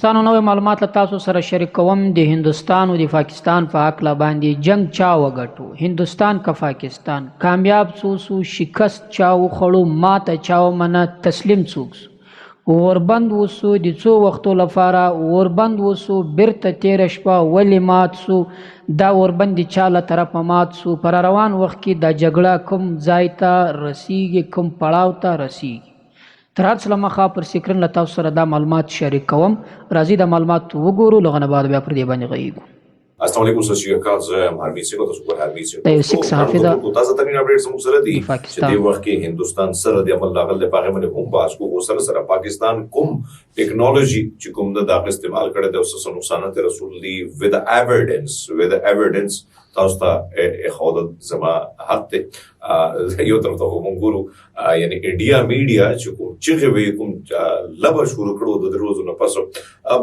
دوستانو نوې معلومات له تاسو سره شریک کوم. د هندوستان او د پاکستان په هکله باندې جنگ چا وګټو؟ هندوستان که پاکستان؟ کامیاب څو شکست چا وخوړو؟ ماته چا ومنه؟ تسلیم څوک سو؟ اوربند وسو د څو وختو لپاره اوربند وسو؟ بیرته تیره شپه ولې مات سو؟ دا اوربند د چا له طرفه مات سو؟ پر روان وخت کې دا جګړه کوم ځای ته رسیږي، کوم پړاو ته رسیږي؟ تر هر څه له مخه پر سکرین له تاسو سره دا معلومات شریک کوم. راځئ د معلومات وګورو، له هغه نه بعد بیا پر دې باندې غږیږو. السلام علیکم، سر شریک اکال. زه یم حرمید سنګ او تاسو په حرمید سنګ. دا یو سیک صحافي ده. تازه ترین اپډیټس موږ سره دي چې دې وخت کې هندوستان سره د عمل لاغل د پاغه باندې هم باز کو سره پاکستان کوم ټیکنالوژي چې کوم د داغ استعمال کړي د اوسه نقصانات رسول دي with evidence تاسو ته خود زما حق ته یو طرف ته موږ ګورو، یعنی انډیا میډیا چې کوم چې وی کوم لبا شروع کړو د روزو نه پسو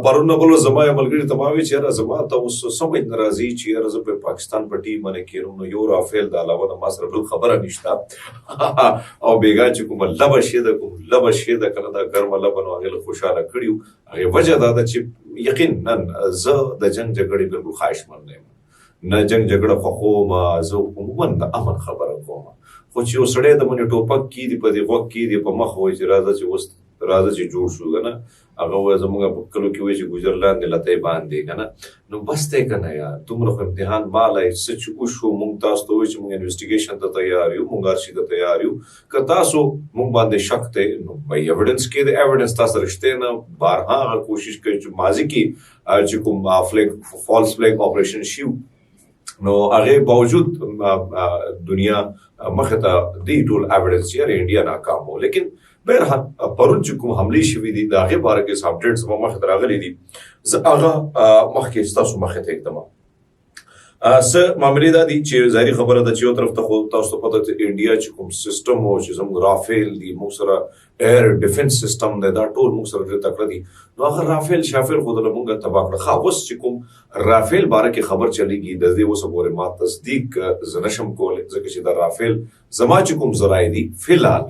پرونه بل زما ملګری تمامي چې زما ته اوس سمج ناراضي چې راز په پاکستان په ټیم باندې کېرونو یو رافیل د علاوه د ماسره بل خبره نشته او بیګا چې کوم لبا شه د کنه دا ګرم لبا نو هغه خوشاله کړیو. هغه وجه دا چې یقینا زه د جنگ جګړې بالکل خواهشمند یم، نه جنگ جګړه خو ما زه عموما د امن خبره کوم، خو چې وسړی د منې ټوپک کې دی په دې وخت کې دی په مخ وای چې راځه چې جوړ شو کنه هغه زموږ په کلو کې وای چې ګجرلاند لته باندې کنه نو بس ته کنه یا تمره امتحان مالای سچ او شو مونږ تاسو ته وای چې مونږ انویسټیګیشن ته تیار یو، مونږ ارشي ته تیار یو. که تاسو مونږ باندې شک ته نو بای ایویډنس کې د ایویډنس تاسو رښتیا نه بارها کوشش کوي چې ماضی کې چې کوم فالس فلیګ اپریشن شیو نو هغه باوجود دنیا مخه ته دی ټول ایویډنس یې انډیا ناکام وو. لیکن بهرحال پرون چې کوم حمله شوې دي د هغه باره کې اپډیټس په مخه راغلي دي، زه هغه مخکې تاسو مخه ته اقدام څه معاملې دا دي چې ظاهري خبره ده چې یو طرف ته خو تاسو ته پته چې انډیا چې کوم سیستم او چې زموږ رافیل دی موږ سره ایر ډیفنس سیستم دی دا ټول موږ سره ډېر تکړه دي. نو هغه رافیل شافیل خو د موږ تباہ کړه. خو اوس چې کوم رافیل باره کې خبر چلیږي د دې اوس پورې ما تصدیق زه نشم کولی ځکه چې دا رافیل زما چې کوم ذرایع دي فلحال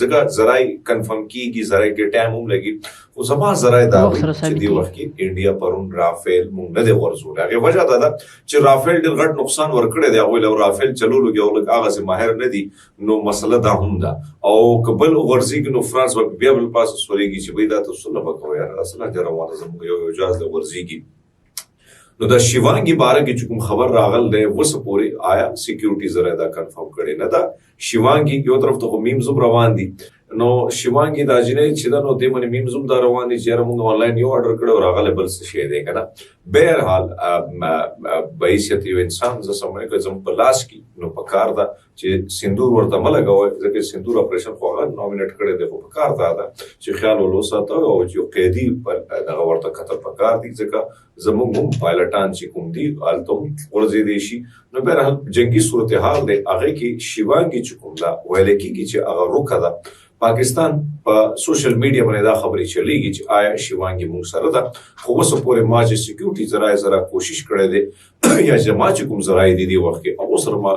ځکه ذرایع کنفرم کیږي، ذرایع کې ټایم هم لګي، خو زما ذرایع دا چې دی وخت کې انډیا پرون رافیل موږ نه دی ورزول. هغه وجه دا ده چې رافیل ډېر غټ نقصان ورکړی دی، هغوی له رافیل چلولو کې هغوی هغسې ماهر نه دي. نو مسله دا هم ده او که بل غورځېږي نو فرانس به بیا بل پاسه سورېږي چې بهی دا تاسو څه به کوئ یاره اصله جه روانه زموږ یو جهاز له غورځېږي. نو د شیوانګي باره کې چې کوم خبر راغل دی اوسه پورې آیا سیکیورټي ذرایع دا کنفرم کړی نه ده. شیوانګي یو طرف ته خو میمز هم روان دي، نو شیوانګي دا جنۍ چې ده نو دې باندې میمز هم دا روان دي چې یاره موږ آنلاین یو اډر کړی او راغلی بل څه شی دی که نه. بهرحال بحیثیت یو انسان زه سموي که زموږ په لاس کې نو په کار ده چې سندور ورته مه لګوئ ځکه سندور اپریشن خو هغه نامینټ کړی دی، خو په کار دا ده چې خیال ول وساته او چې قیدي دغه ورته کتل په کار دي ځکه زموږ هم پایلټان چې کوم دي هلته هم غورځېدی شي. نو بهرحال جنګي صورتحال دی هغې کې شیوانګي چې کوم ده ویلی کېږي چې هغه روکه ده. پاکستان په سوشل میډیا باندې دا خبرې چلیږي چې آیا شیوانګي موږ سره ده، خو اوسه پورې ما چې سیکیورټي ذرایع سره کوشش کړی دی یا چې ما چې کوم ذرایع دي دې وخت کې او سره ما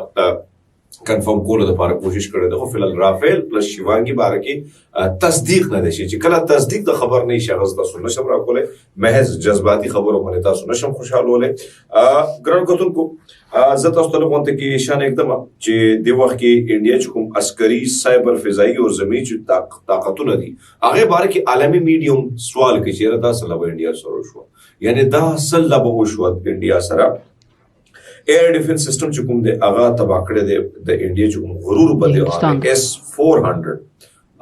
کنفرم کولو دپاره کوشش کړی دی. خو فلحال رافیل پلس شیوانګي باره کې تصدیق نه دی شي چې کله تصدیق د خبر نه شي هغه تاسو نشم راکولی، محض جذباتي خبرو باندې تاسو نشم خوشحالولی. ګرانو کتونکو زه تاسو ته لږ کې اشاره اقدم چې دې وخت کې انډیا چې کوم عسکري سایبر فضایي او زمیني چې طاقتونه دي هغې باره کې عالمي میډیوم سوال کوي چې یاره دا څه لبه انډیا سره وشوه، یعنې دا څه لبه وشوه انډیا سره. ایر ډیفنس سیستم چې کوم دی هغه تباه کړی دی د انډیا چې کوم غرور به S-400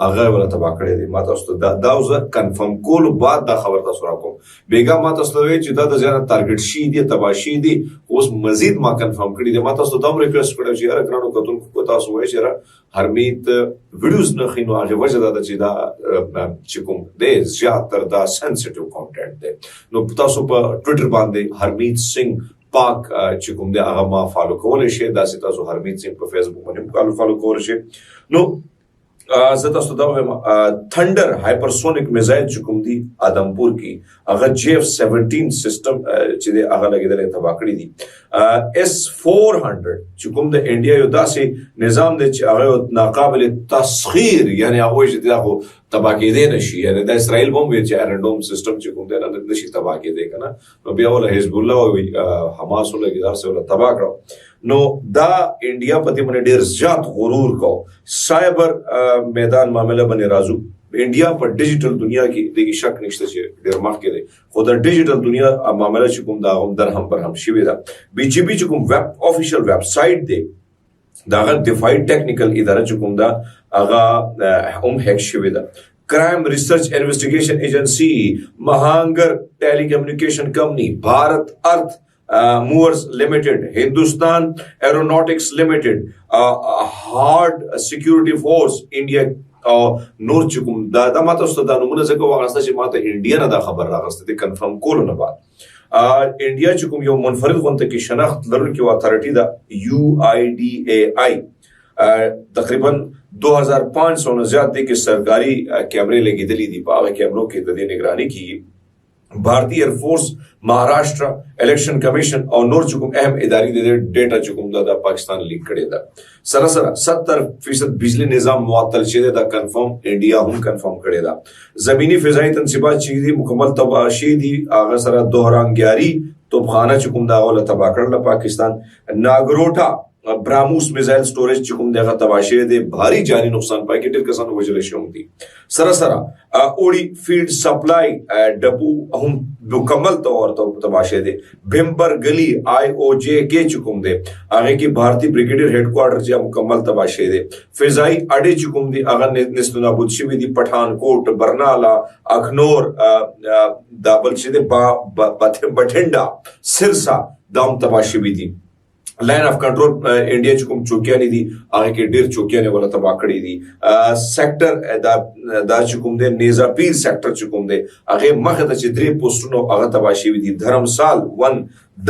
هغه ولا تباه کړی دی. ما تاسو ته دا زه کنفرم کولو بعد دا خبر تاسو راکوم. بیګا ما تاسو ته وایي چې دا د زیانه ټارګټ شي دي تباه شي دي، اوس مزید ما کنفرم کړي دي. ما تاسو ته دا هم ریکویسټ کړی چې یاره ګرانو کتونکو تاسو وایي چې یاره حرمید ویډیوز نه ښیي، نو هغې وجه دا ده چې دا چې کوم دی زیاتر دا سینسیټیو کانټینټ دی. نو تاسو په ټویټر باندې حرمید سنګ پاک چې کوم دی هغه ما فالو کولی شئ، داسې تاسو حرمید سنګ په فیسبوک باندې هم فالو کولی شئ. نو زه تاسو ته دا وایم تھنډر هایپرسونیک میزایل چې کوم دي آدمپور کې هغه JF-17 سیسټم چې دی هغه لګېدلی تباه کړي دي. S-400 چې کوم د انډیا یو داسې نظام دی چې هغه ناقابل تسخیر یعنی هغه چې دا خو تباه کېدی نشي یعنی د اسرائیل بم وی چې آیرن ډوم سیستم چې کوم دی نه نشي تباه کېدی کنه نو بیا ول حزب الله او حماس ول کې داسې ول تباه کړو نو دا انډیا په دې باندې ډیر زیات غرور کو سایبر میدان معاملې باندې راځو انډیا په ډیجیټل دنیا کې دغه شک نشته چې ډیر مخکې دی خو د ډیجیټل دنیا معاملې چې کوم دا هم در هم پر هم شوی دا بي جي پي چې کوم ویب افیشل ویب سایټ دی دا غل ډیفاید ټیکنیکل اداره چې کوم دا هغه هم هیک شوی دا crime research investigation agency Mahanagar telecommunication company Bharat earth movers limited Hindustan aeronautics limited hard security force India او نور چې کوم دا ماته ست دا نمونه څنګه واغسته چې ماته انډیا نه دا خبر راغسته دي کنفرم کولو نه بعد انډیا چې کوم یو منفرد غونډه کې شناخت لرونکي اتھارټي دا UIDAI تقریبا 2500 نه زیات دي کې سرکاري کیمرې لګیدلې دي په هغه کیمرو کې د دې نگرانی کیږي भारतीय एयरफोर्स Maharashtra election commission और नूर चुकुम अहम इदारी दे डेटा चुकुम दा पाकिस्तान लीक करे दा सरसरा 70% बिजली निजाम मुअत्तल छे दा कंफर्म इंडिया हम कंफर्म करे दा जमीनी फिजाई तनसीबात चीज़ी मुकम्मल तबाशी दी आगा सरा दोहरांग्यारी तोपखाना चुकुम दा वाला तबाह करला पाकिस्तान नागरोटा ब्राह्मोस मिसाइल स्टोरेज चुकुम देगा तबाशे दे भारी जानी नुकसान पाए कि कसान वजले शोम थी Sarsara OD feed supply Dabboo हम मुकम्मल तौर पर तबाशे दे भिम्बर गली IOJ के चुकुम दे आगे की भारतीय ब्रिगेडियर हेडक्वार्टर से मुकम्मल तबाशे दे फिजाई अड़े चुकुम दे अगर निस्तनाबुद शिवी दी पठानकोट बरनाला अखनौर दाबल से दे बठिंडा सिरसा दाम तबाशे भी दी लाइन ऑफ कंट्रोल इंडिया चुकुम चौकिया नहीं दी आगे के डेर चौकिया ने वाला तबाह करी दी सेक्टर दा चुकुम दे नेजापीर सेक्टर चुकुम दे आगे मखद चिद्री पोस्टनो आगे तबाशी भी दी धर्मसाल 1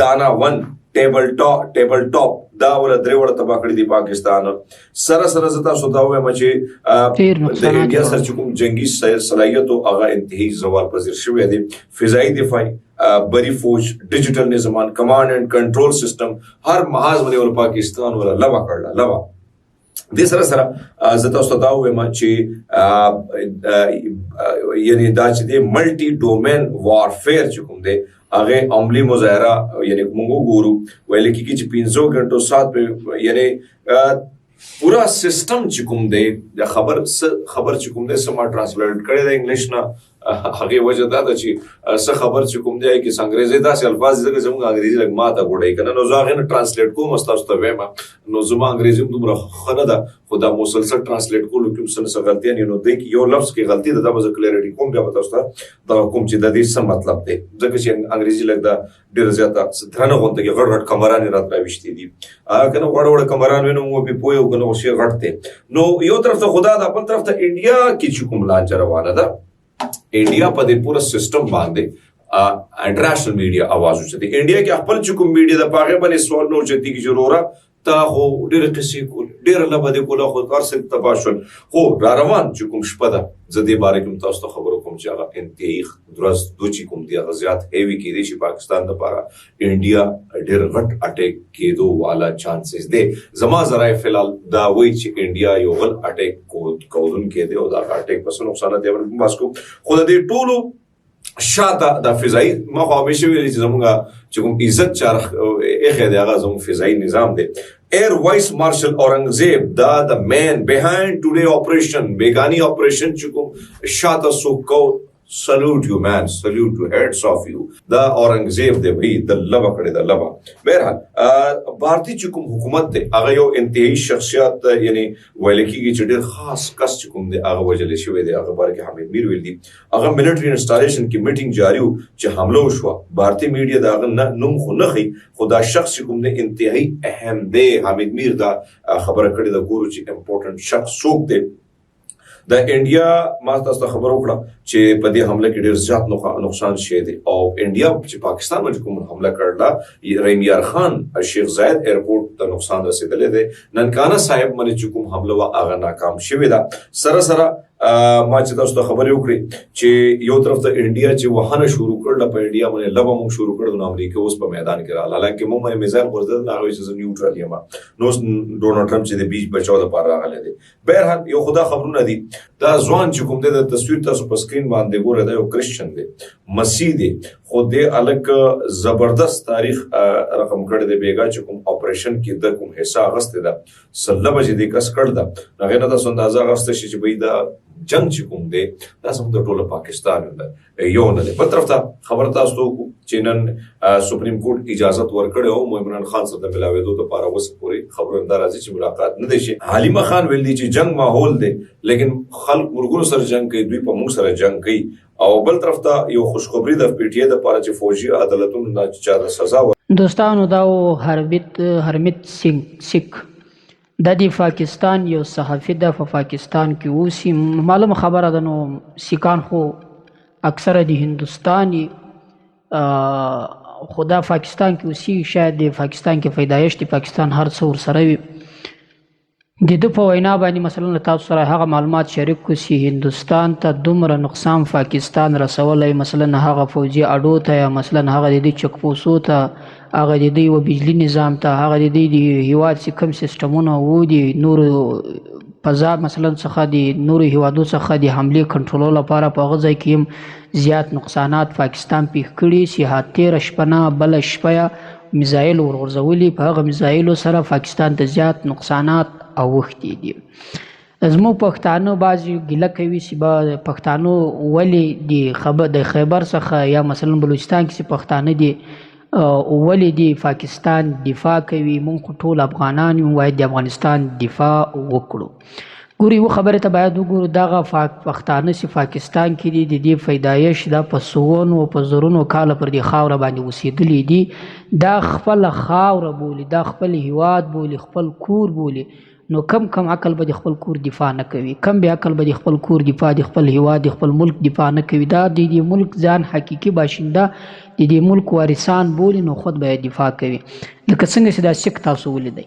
दाना 1 टेबल टॉप دا ولا درې وړه تباہ کړی دی پاکستان سره زتا سودا وې مچې د انډیا سره کوم جنگي صلاحیت او هغه انتهایی زوال پذیر شوی دی فضائي دفاع بری فوج ډیجیټل نظام کمانډ اینڈ کنټرول سیستم هر محاذ باندې ول پاکستان ولا لوا کړل لوا د سره زتا سودا وې مچې یعنی دا چې دی ملټي ډومین وارفیر کوم دی आगे अमली मुजाहरा यानी मंगो गुरु वाले की किच 500 घंटों साथ पे यानी पूरा सिस्टम चिकुम दे या खबर चिकुम दे समा ट्रांसलेट करे दे इंग्लिश ना आगे वजह दा چې څه خبر चिकुम दे कि अंग्रेजी دا سه الفاظ زګه زموږ انګریزي لګ ماته وړي کنه نو زاغه نه ترانسلیټ کوم استاد ته وایم نو زما انګریزي دومره خنه ده خدا مسلسل ترانسلیټ کولو کوم څه غلطي نه نو د یو لفظ کې غلطي ده د کلیریټي کوم بیا پتا استاد دا کوم چې د دې څه مطلب دی ځکه چې انګریزي لګ دا ډیر زیاته سترنه غونډه کې غړ کمران راتلا وشتي دي کنه وړ کمران ونو مو به پویو کنه وشي غړته نو یو طرف ته خدا دا بل طرف ته انډیا کې چې کوم لانچ روانه ده انډیا په دې پورا سیستم باندې انټرنیشنل میډیا आवाज اوچتي انډیا کې خپل چې کوم میډیا د پاغه باندې سوال نو چتی کی ضرورت تا خو ډېر قصې کول ډېر لبد کول خو کار څه تباشل خو را روان چې کوم شپه ده زدي باره کوم تاسو ته خبرو کوم چې هغه انتهایی درس دوچی کوم دی غزيات هیوی کې دي چې پاکستان د لپاره انډیا ډېر غټ اٹیک کېدو والا چانسز دي زما زرای فلال دا وی چې انډیا یو غل اٹیک کوون کې دی او دا اٹیک پس نقصان دی ورته ماسکو خو د دې ټولو شاته د فضائي ما خو همیشه ویل چې زموږه چې کوم عزت چارخ اخه دی هغه زموږ فضائي نظام دی ایر وایس مارشل اورنګزیب دا د مین بیهایند ټوډے اپریشن بیگانی اپریشن چې کوم شاته سو کو salute you man salute to heads of you دا اورنګزیب دی وی د لبا کړي د لبا بهرحال بھارتی چې کوم حکومت دی هغه یو انتهایی شخصیت یعنی ویل کیږي چې ډېر خاص کس چې کوم دی هغه وجل شوی دی هغه بار کې حمید میر ویل دی هغه ملټری انسټالیشن کې میټینګ جاری و چې حمله وشو بھارتی میډیا دا هغه نوم خو نه خي خدا شخص چې کوم دی انتهایی اهم دی حمید میر دا خبره کړي د ګورو چې امپورټنت شخص څوک دی د انډیا ما تاسو ته خبر وکړه چې په دې حمله کې ډېر زیات نقصان شوی دی او انډیا چې پاکستان باندې کوم حمله کړله رحیم یار خان شیخ زاید ایرپورټ ته نقصان رسیدلی دی ننکانه صاحب باندې چې کوم حمله وا هغه ناکام شوی ده سره ما چې تاسو ته خبرې وکړې چې یو طرف ته انډیا چې وهانه شروع کړل په انډیا باندې لبه موږ شروع کړو نو امریکا اوس په میدان کې راغله حالانکه موږ باندې میزایل غورځول نه غوښتل چې نیوټرال یم نو ډونالد ټرمپ چې د بیچ بچاو لپاره راغلی دی بهرحال یو خدا خبرونه دي دا ځوان چې کوم دی د تصویر تاسو په سکرین باندې ګورئ دا یو کرسچن دی مسیح دی خو دې الګ زبردست تاریخ رقم کړی دی بیګا چې کوم اپریشن کې د کوم حصہ غسته ده سله بجې د کس کړ ده هغه نه تاسو اندازه غسته شي چې به دا جنگ چې کوم دی دا سم د ټوله پاکستان ده یو نه دی بل طرف ته خبر تاسو چې نن سپریم کورټ اجازه ورکړې او عمران خان سره د ملاوېدو لپاره اوس پورې خبرندار راځي چې ملاقات نه دي شي حلیمه خان ویل دي چې جنگ ماحول دی لیکن خلک ورګورو سره جنگ کوي دوی په موږ سره جنگ کوي او بل طرف ته یو خوشخبری د پی ټی آی د لپاره چې فوجي عدالتونو نه چا سزا دوستانو دا هرمیت سیک د پاکستان یو صحافي د پاکستان کې اوسي معلومه خبره ده نو سیکان خو اکثره د هندوستاني خدا پاکستان کې اوسي شاید د پاکستان کې پیدایش د پاکستان هر څه ورسره وي د په وینا باندې مثلا تاسو سره هغه معلومات شریک کوسي هندوستان ته دومره نقصان پاکستان رسولی مثلا هغه فوجي اډو ته یا مثلا هغه د چک پوسو ته هغه د دوی و بجلی نظام ته هغه د دوی د هیواد چې کوم سیستمونه وو د نور فضا مثلا څخه د نورو هیوادو څخه د حملې کنټرول لپاره په هغه ځای کې زیات نقصانات پاکستان پیښ کړي چې تېره شپه نه بله شپه میزایل ورغورځولي په هغه میزایلو سره پاکستان ته زیات نقصانات اوښتي دي زموږ پښتانه بعضې ګیله کوي چې پښتانه ولې د خیبر څخه یا مثلا بلوچستان کې چې پښتانه دي ولې د پاکستان دفاع کوي موږ خو ټول افغانان یو باید د افغانستان دفاع وکړو ګوري یوه خبرې ته باید وګورو دغه پښتانه چې پاکستان کې دي د دې پیدایش دا په سوونو په زرونو کاله پر دې خاوره باندې اوسېدلي دي دا خپله خاوره بولي دا خپل هیواد بولي خپل کور بولي نو کم عقل به د خپل کور دفاع نه کوي کم بې عقل به د خپل کور دفاع د خپل هیواد د خپل ملک دفاع نه کوي دا د دې ملک ځان حقیقي باشنده د دې ملک وارثان بولي نو خود به دفاع کوي لکه څنګه چې دا سیک تاسو ولیدئ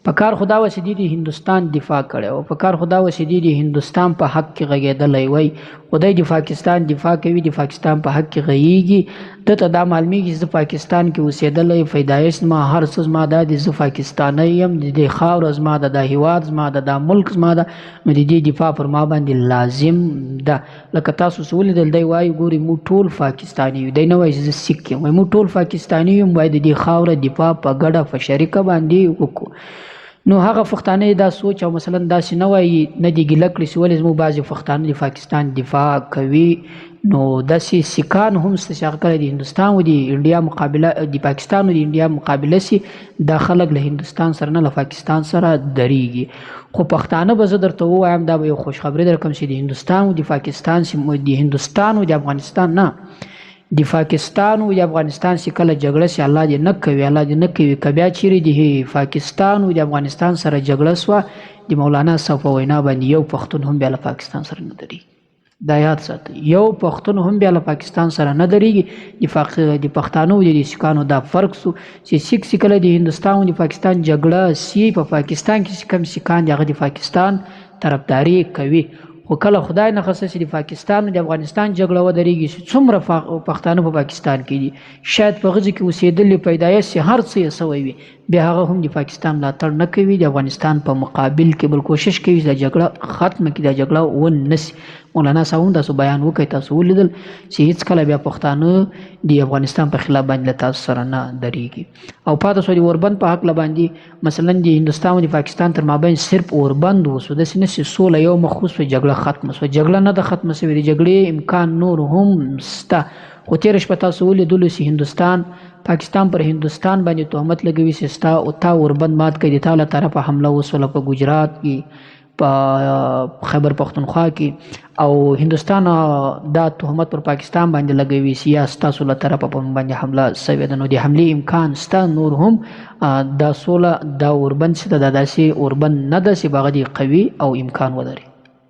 په کار خدا وسې د هندوستان دفاع کړی او په کار خدا وسې د هندوستان په حق کې غږېدلی وای خدای د پاکستان دفاع کوي د پاکستان په حق کې غږېږي دته دا معلومیږي چې زه پاکستان کې اوسېدلی پیدایش زما هر څه زما دا د زه پاکستانی یم د دې خاوره زما ده دا هیواد زما ده دا ملک زما ده نو د دې دفاع پر ما باندې لازم ده لکه تاسو چې ولیدل دی وایي ګوري موږ ټول پاکستاني یو دی نه وایي چې زه سیک یم وایي موږ ټول پاکستاني یم باید د دې خاوره دفاع په ګډه په شریکه باندې وکړو نو هغه پښتانه دا سوچ او مثلا داسې نه وایي نه دي ګیله کړي چې ولې زموږ بعضې پښتانه د پاکستان دفاع کوي نو داسې سیکان هم شته چې هغه کله د هندوستان او د انډیا مقابله د پاکستان او د انډیا مقابله سي دا خلک له هندوستان سره نه له پاکستان سره درېږي خو پښتانه به زه درته ووایم دا به یو خوشخبري درکړم چې د هندوستان او د پاکستان د هندوستان او د افغانستان نه د پاکستان او د افغانستان چې کله جګړه سي الله دې نه کوي که بیا چیرې د پاکستان او د افغانستان سره جګړه سوه د مولانا صاحب په وینا باندې یو پښتون هم بیا له پاکستان سره نه درېږي دا یاد ساتئ یو پښتون هم بیا له پاکستان سره نه درېږي د پښتانو او د سیکانو دا فرق سو چې سیک چې کله د هندوستان او د پاکستان جګړه سي په پاکستان کې چې کوم سیکان دي هغه د پاکستان طرفداري کوي خو کله خدای نه خصه چې د پاکستان او د افغانستان جګړه ودرېږي چې څومره پښتانه په پاکستان کې دي شاید په هغه ځای کې اوسېدلي پیدایش چې هر څه یې سوی وي بیا هغه هم د پاکستان ملاتړ نه کوي د افغانستان په مقابل کې بل کوشش کوي چې دا جګړه ختمه کړي دا جګړه ونه سي مولانا صاحب هم تاسو بیان وکړئ تاسو ولیدل چې هېڅکله بیا پښتانه د افغانستان په خلاف باندې له تاسو سره نه درېږي او پاته شو د اوربند په هکله باندې مثلا د هندوستان او د پاکستان تر مابین صرف اوربند وسو داسې نه چې سوله یو مخصوص په جګړه ختمه سوه جګړه نه ده ختمه سوې د جګړې امکان نور هم شته خو تېره شپه تاسو ولیدلو چې هندوستان پاکستان پر هندوستان باندې تهمت لګوي چې ستا او تا اوربند مات کړي د تا له طرفه حمله وسوله په ګجرات کې په خیبر پختونخوا کې او هندوستان دا تهمت پر پاکستان باندې لګوي چې یا ستاسو له طرفه په موږ باندې حمله سوې ده نو د حملې امکان شته نور هم دا سوله دا اوربند چې ده دا داسې اوربند نه ده چې به هغه قوي او امکان ولري